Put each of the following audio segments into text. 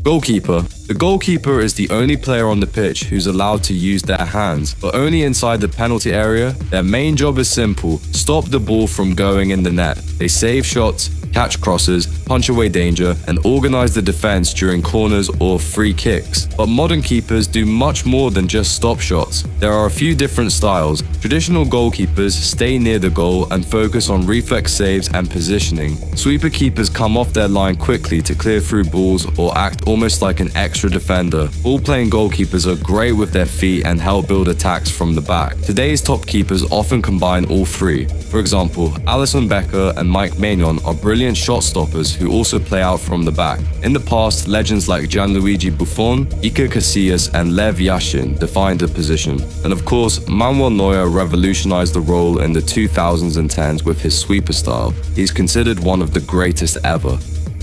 Goalkeeper. The goalkeeper is the only player on the pitch who's allowed to use their hands, but only inside the penalty area. Their main job is simple: stop the ball from going in the net. They save shots, catch crosses, punch away danger, and organize the defense during corners or free kicks. But modern keepers do much more than just stop shots. There are a few different styles. Traditional goalkeepers stay near the goal and focus on reflex saves and positioning. Sweeper keepers come off their line quickly to clear through balls or act almost like an extra defender. Ball-playing goalkeepers are great with their feet and help build attacks from the back. Today's top keepers often combine all three. For example, Alisson Becker and Mike Maignan are brilliant shot stoppers who also play out from the back. In the past, legends like Gianluigi Buffon, Iker Casillas, and Lev Yashin defined the position. And of course, Manuel Neuer revolutionized the role in the 2010s with his sweeper style. He's considered one of the greatest ever.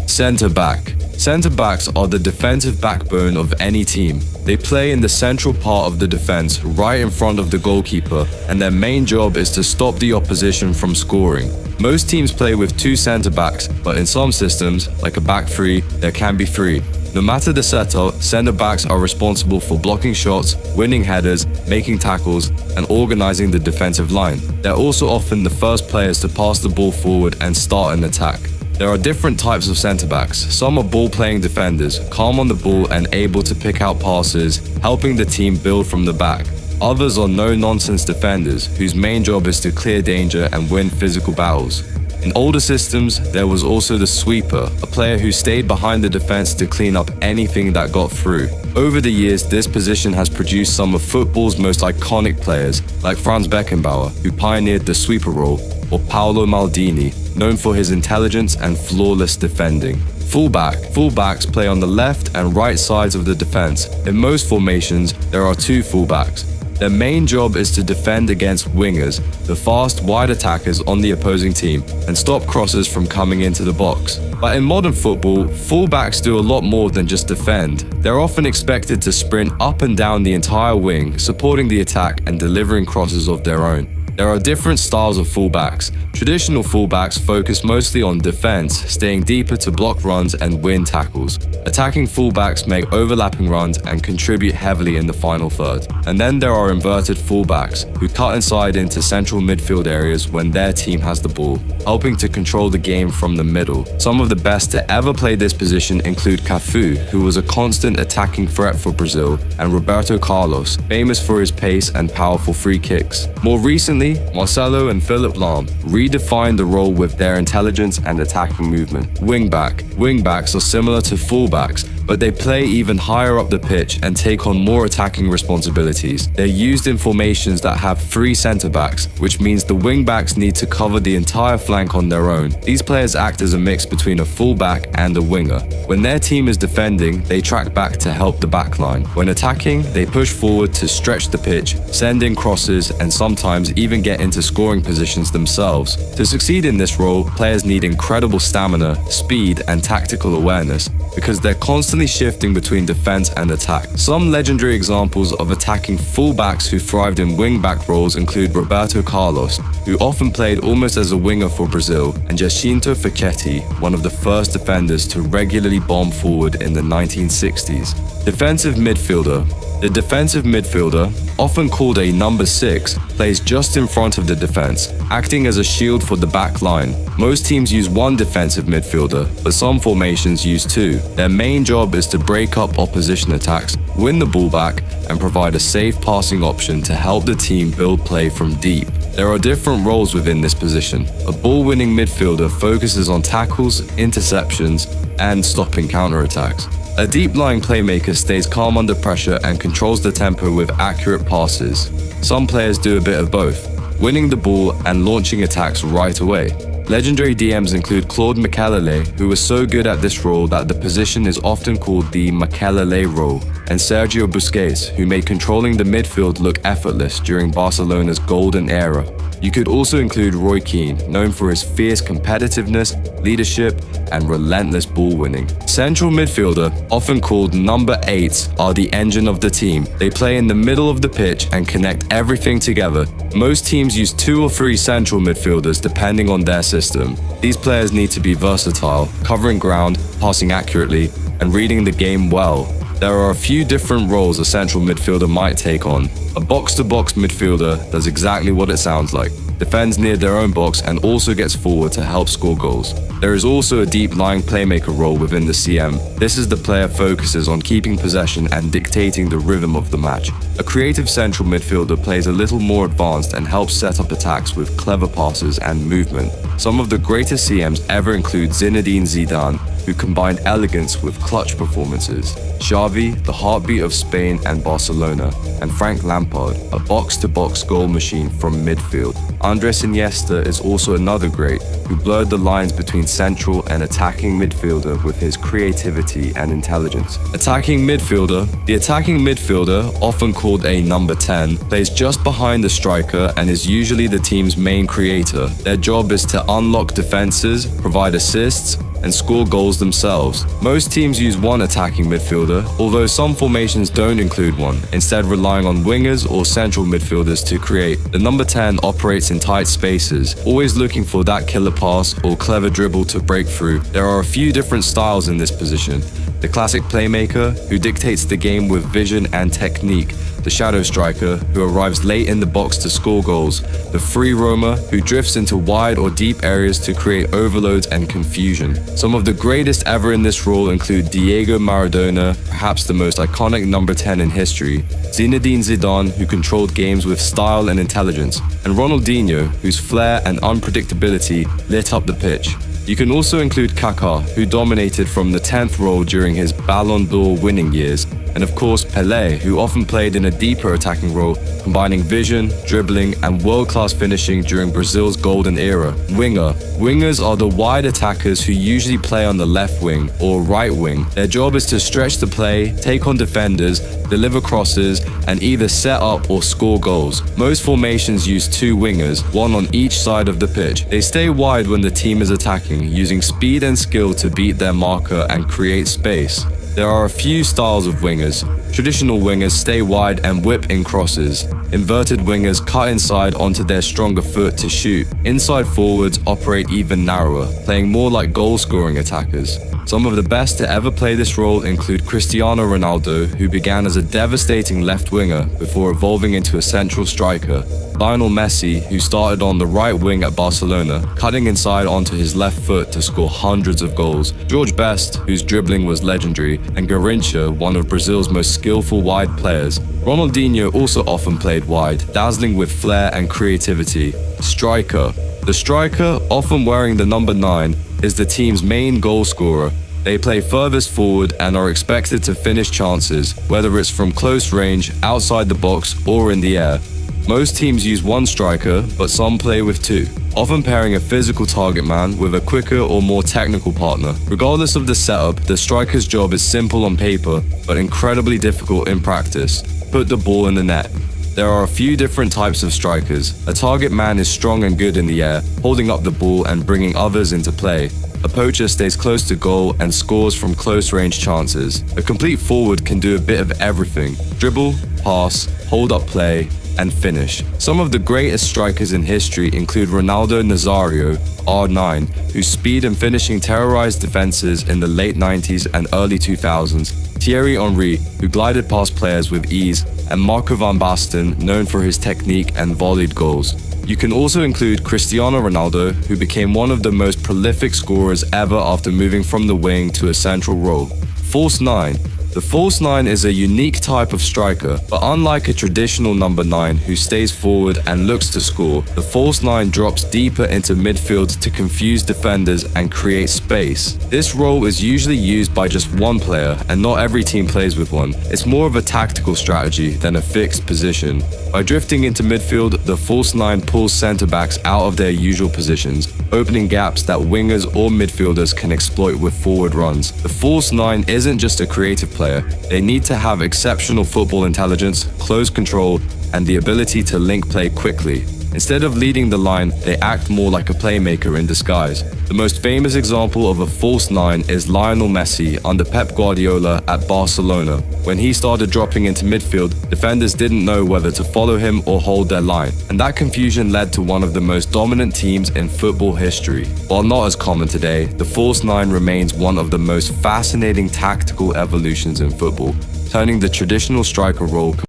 Centre back. Centre backs are the defensive backbone of any team. They play in the central part of the defense, right in front of the goalkeeper, and their main job is to stop the opposition from scoring. Most teams play with two centre backs, but in some systems, like a back three, there can be three. No matter the setup, centre backs are responsible for blocking shots, winning headers, making tackles, and organizing the defensive line. They're also often the first players to pass the ball forward and start an attack. There are different types of centre-backs. Some are ball-playing defenders, calm on the ball and able to pick out passes, helping the team build from the back. Others are no-nonsense defenders, whose main job is to clear danger and win physical battles. In older systems, there was also the sweeper, a player who stayed behind the defense to clean up anything that got through. Over the years, this position has produced some of football's most iconic players, like Franz Beckenbauer, who pioneered the sweeper role, or Paolo Maldini, known for his intelligence and flawless defending. Fullback. Fullbacks play on the left and right sides of the defense. In most formations, there are two fullbacks. Their main job is to defend against wingers, the fast, wide attackers on the opposing team, and stop crosses from coming into the box. But in modern football, fullbacks do a lot more than just defend. They're often expected to sprint up and down the entire wing, supporting the attack and delivering crosses of their own. There are different styles of fullbacks. Traditional fullbacks focus mostly on defense, staying deeper to block runs and win tackles. Attacking fullbacks make overlapping runs and contribute heavily in the final third. And then there are inverted fullbacks, who cut inside into central midfield areas when their team has the ball, helping to control the game from the middle. Some of the best to ever play this position include Cafu, who was a constant attacking threat for Brazil, and Roberto Carlos, famous for his pace and powerful free kicks. More recently, Marcelo and Philipp Lahm redefined the role with their intelligence and attacking movement. Wingback. Wingbacks are similar to fullbacks, but they play even higher up the pitch and take on more attacking responsibilities. They're used in formations that have three centre-backs, which means the wingbacks need to cover the entire flank on their own. These players act as a mix between a fullback and a winger. When their team is defending, they track back to help the backline. When attacking, they push forward to stretch the pitch, send in crosses, and sometimes even get into scoring positions themselves. To succeed in this role, players need incredible stamina, speed, and tactical awareness, because they're constantly shifting between defense and attack. Some legendary examples of attacking fullbacks who thrived in wingback roles include Roberto Carlos, who often played almost as a winger for Brazil, and Jacinto Facchetti, one of the first defenders to regularly bomb forward in the 1960s. Defensive midfielder. The defensive midfielder, often called a number 6, plays just in front of the defense, acting as a shield for the back line. Most teams use one defensive midfielder, but some formations use two. Their main job is to break up opposition attacks, win the ball back, and provide a safe passing option to help the team build play from deep. There are different roles within this position. A ball-winning midfielder focuses on tackles, interceptions, and stopping counterattacks. A deep-lying playmaker stays calm under pressure and controls the tempo with accurate passes. Some players do a bit of both, winning the ball and launching attacks right away. Legendary DMs include Claude Makelele, who was so good at this role that the position is often called the Makelele role, and Sergio Busquets, who made controlling the midfield look effortless during Barcelona's golden era. You could also include Roy Keane, known for his fierce competitiveness, leadership, and relentless ball winning. Central midfielder, often called number 8, are the engine of the team. They play in the middle of the pitch and connect everything together. Most teams use 2 or 3 central midfielders depending on their system. These players need to be versatile, covering ground, passing accurately, and reading the game well. There are a few different roles a central midfielder might take on. A box-to-box midfielder does exactly what it sounds like. Defends near their own box and also gets forward to help score goals. There is also a deep lying playmaker role within the CM. This is the player focuses on keeping possession and dictating the rhythm of the match. A creative central midfielder plays a little more advanced and helps set up attacks with clever passes and movement. Some of the greatest CMs ever include Zinedine Zidane, who combined elegance with clutch performances, Xavi, the heartbeat of Spain and Barcelona, and Frank Lampard, a box-to-box goal machine from midfield. Andres Iniesta is also another great, who blurred the lines between central and attacking midfielder with his creativity and intelligence. Attacking midfielder. The attacking midfielder, often called a number 10, plays just behind the striker and is usually the team's main creator. Their job is to unlock defenses, provide assists, and score goals themselves. Most teams use one attacking midfielder, although some formations don't include one, instead relying on wingers or central midfielders to create. The number 10 operates in tight spaces, always looking for that killer pass or clever dribble to break through. There are a few different styles in this position. The classic playmaker, who dictates the game with vision and technique. The shadow striker, who arrives late in the box to score goals. The free roamer, who drifts into wide or deep areas to create overloads and confusion. Some of the greatest ever in this role include Diego Maradona, perhaps the most iconic number 10 in history, Zinedine Zidane, who controlled games with style and intelligence, and Ronaldinho, whose flair and unpredictability lit up the pitch. You can also include Kaká, who dominated from the 10th role during his Ballon d'Or winning years, and of course Pelé, who often played in a deeper attacking role, combining vision, dribbling, and world-class finishing during Brazil's golden era. Winger. Wingers are the wide attackers who usually play on the left wing or right wing. Their job is to stretch the play, take on defenders, deliver crosses, and either set up or score goals. Most formations use two wingers, one on each side of the pitch. They stay wide when the team is attacking, using speed and skill to beat their marker and create space. There are a few styles of wingers. Traditional wingers stay wide and whip in crosses. Inverted wingers cut inside onto their stronger foot to shoot. Inside forwards operate even narrower, playing more like goal-scoring attackers. Some of the best to ever play this role include Cristiano Ronaldo, who began as a devastating left winger before evolving into a central striker. Lionel Messi, who started on the right wing at Barcelona, cutting inside onto his left foot to score hundreds of goals. George Best, whose dribbling was legendary, and Garrincha, one of Brazil's most skillful wide players. Ronaldinho also often played wide, dazzling with flair and creativity. Striker. The striker, often wearing the number 9, is the team's main goal scorer. They play furthest forward and are expected to finish chances, whether it's from close range, outside the box, or in the air. Most teams use one striker, but some play with two, often pairing a physical target man with a quicker or more technical partner. Regardless of the setup, the striker's job is simple on paper, but incredibly difficult in practice. Put the ball in the net. There are a few different types of strikers. A target man is strong and good in the air, holding up the ball and bringing others into play. A poacher stays close to goal and scores from close-range chances. A complete forward can do a bit of everything: dribble, pass, hold up play, and finish. Some of the greatest strikers in history include Ronaldo Nazario, R9, whose speed and finishing terrorized defenses in the late 90s and early 2000s, Thierry Henry, who glided past players with ease, and Marco van Basten, known for his technique and volleyed goals. You can also include Cristiano Ronaldo, who became one of the most prolific scorers ever after moving from the wing to a central role. False 9. The false 9 is a unique type of striker, but unlike a traditional number 9 who stays forward and looks to score, the false 9 drops deeper into midfield to confuse defenders and create space. This role is usually used by just one player, and not every team plays with one. It's more of a tactical strategy than a fixed position. By drifting into midfield, the false 9 pulls centre-backs out of their usual positions, opening gaps that wingers or midfielders can exploit with forward runs. The false 9 isn't just a creative player. They need to have exceptional football intelligence, close control, and the ability to link play quickly. Instead of leading the line, they act more like a playmaker in disguise. The most famous example of a false nine is Lionel Messi under Pep Guardiola at Barcelona. When he started dropping into midfield, defenders didn't know whether to follow him or hold their line, and that confusion led to one of the most dominant teams in football history. While not as common today, the false nine remains one of the most fascinating tactical evolutions in football, turning the traditional striker role